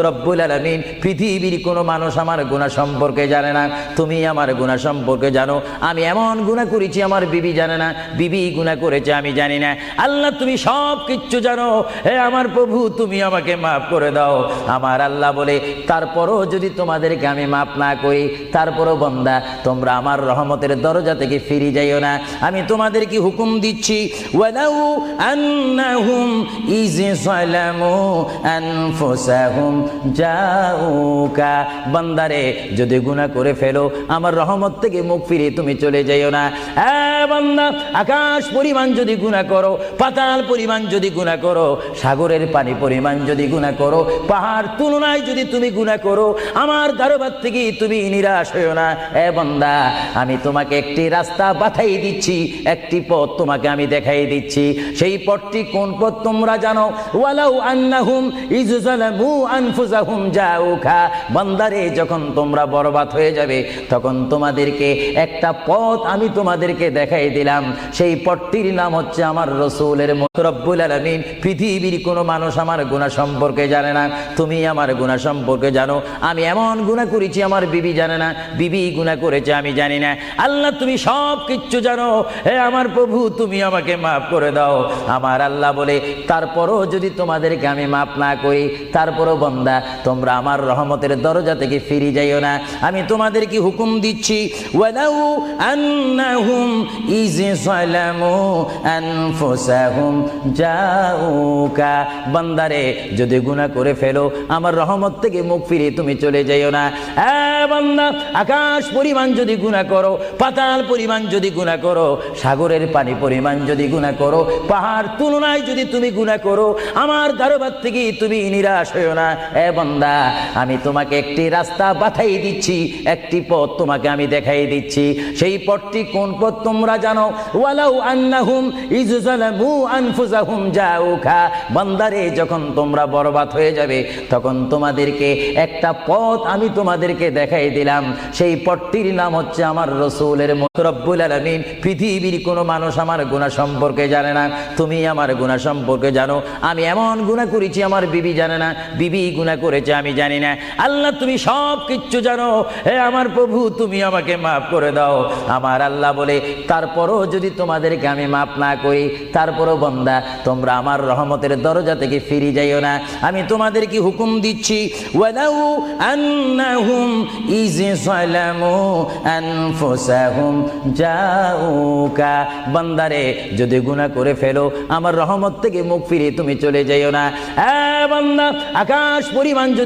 রব্বুল আলামিন পৃথিবীর কোনো মানুষ আমার গুনাহ সম্পর্কে জানে না, তুমি আমার গুনাহ সম্পর্কে জানো। আমি এমন গুনাহ করেছি আমার বিবি জানে না, বিবি গুনাহ করেছে আমি জানি না। আল্লাহ তুমি সব কিচ্ছু জানো, হে আমার প্রভু তুমি আমাকে মাফ করে দাও। আমার আল্লাহ বলে তারপরও যদি তোমাদেরকে আমি মাফ না করি, তারপরও বান্দা তোমরা আমার রহমতের দরজা থেকে ফিরে যাইও না। আমি তোমাদেরকে হুকুম দিচ্ছি, ওয়ালাউ আন্নাহুম ইয যালামু আনফুসাহুম জাউকা, বান্দারে যদি গুনাহ করে ফেলো আমার রহমত থেকে মুখ ফিরে তুমি চলে যাইও না। বান্দা আকাশ পরিমাণ যদি গুনাহ করো, পাতাল পরিমাণ যদি গুনাহ করো, সাগরের পানি পরিমাণ যদি গুনাহ করো, পাহাড় তুলনায় যদি তুমি গুনাহ করো, আমার দরবার থেকে তুমি নিরাশ হইও না। বান্দা আমি তোমাকে একটি রাস্তা বাতাই দিচ্ছি, একটি পথ তোমাকে আমি দেখাই দিচ্ছি। সেই পথটি কোন পথ তোমরা জানো? ওয়ালাউ আন্নাহুম ইয যালামু আনফুসাহুম জাউকা, বান্দারে যখন তোমরা বরবাদ হয়ে যাবে তখন তোমাদেরকে একটা পথ আমি তোমাদেরকে দেখাই দিলাম। সেই পথটির নাম হচ্ছে আমার রাসূলের। রব্বুল আলামিন পৃথিবীর কোনো মানুষ আমার গুনাহ সম্পর্কে জানে না, তুমি আমার গুনাহ সম্পর্কে জানো। আমি এমন গুনাহ করেছি আমার বিবি জানে না, বিবি গুনাহ করেছে আমি জানি না। আল্লাহ তুমি সব কিচ্ছু জানো, হে আমার প্রভু তুমি আমাকে মাফ করে দাও। আমার আল্লাহ বলে তারপরও যদি তোমাদেরকে আমি মাফ না করি, তারপরও বান্দা তোমরা আমার রহমতের দরজা থেকে ফিরে যাইও না। আমি তোমাদেরকে হুকুম দিচ্ছি, ওয়ালাউ আন্নাহুম ইয যালামু আনফুসাহুম জাউকা, বান্দারে যদি গুনাহ করে ফেলো আমার রহমত থেকে মুখ ফিরে তুমি চলে যাইও না। বান্দা আকাশ পরিমাণ যদি গুনাহ করো, পাতাল পরিমাণ যদি গুনাহ করো, সাগরের পানি পরিমাণ যদি গুনাহ করো, পাহাড় তুলনায় যদি তুমি গুনাহ করো, আমার দরবার থেকে তুমি নিরাশ হইও না। বান্দা আমি তোমাকে একটি রাস্তা বাতাই দিচ্ছি, একটি পথ তোমাকে আমি দেখাই দিচ্ছি। সেই পথটি কোন পথ তোমরা জানো? ওয়ালাউ আন্নাহুম ইয যালামু আনফুসাহুম জাউকা, বান্দারে যখন তোমরা বরবাদ হয়ে যাবে তখন তোমাদেরকে একটা পথ আমি তোমাদেরকে দেখাই দিলাম। সেই পথটির নাম হচ্ছে আমার রাসূলের। রব্বুল আলামিন পৃথিবীর কোনো মানুষ আমার গুনাহ সম্পর্কে জানে না, তুমি আমার গুনাহ সম্পর্কে জানো। আমি এমন গুনাহ করেছি আমার বিবি জানে না, বিবি গুনাহ করেছে আমি জানি না। আল্লাহ তুমি সব কিচ্ছু জানো, হে আমার প্রভু তুমি আমাকে মাফ করে দাও। আমার আল্লাহ বলে তারপরও যদি তোমাদেরকে আমি মাফ না করি, তারপরও বান্দা তোমরা আমার রহমতের দরজা থেকে ফিরে যাইও না। আমি তোমাদেরকে হুকুম দিচ্ছি, ওয়ালাউ আন্নাহুম ইয যালামু আনফুসাহুম জাউকা, বান্দারে যদি গুনাহ করে ফেলো আমার রহমত থেকে মুখ ফিরে তুমি চলে যাইও না। বান্দা আকাশ পরিমাণ যদি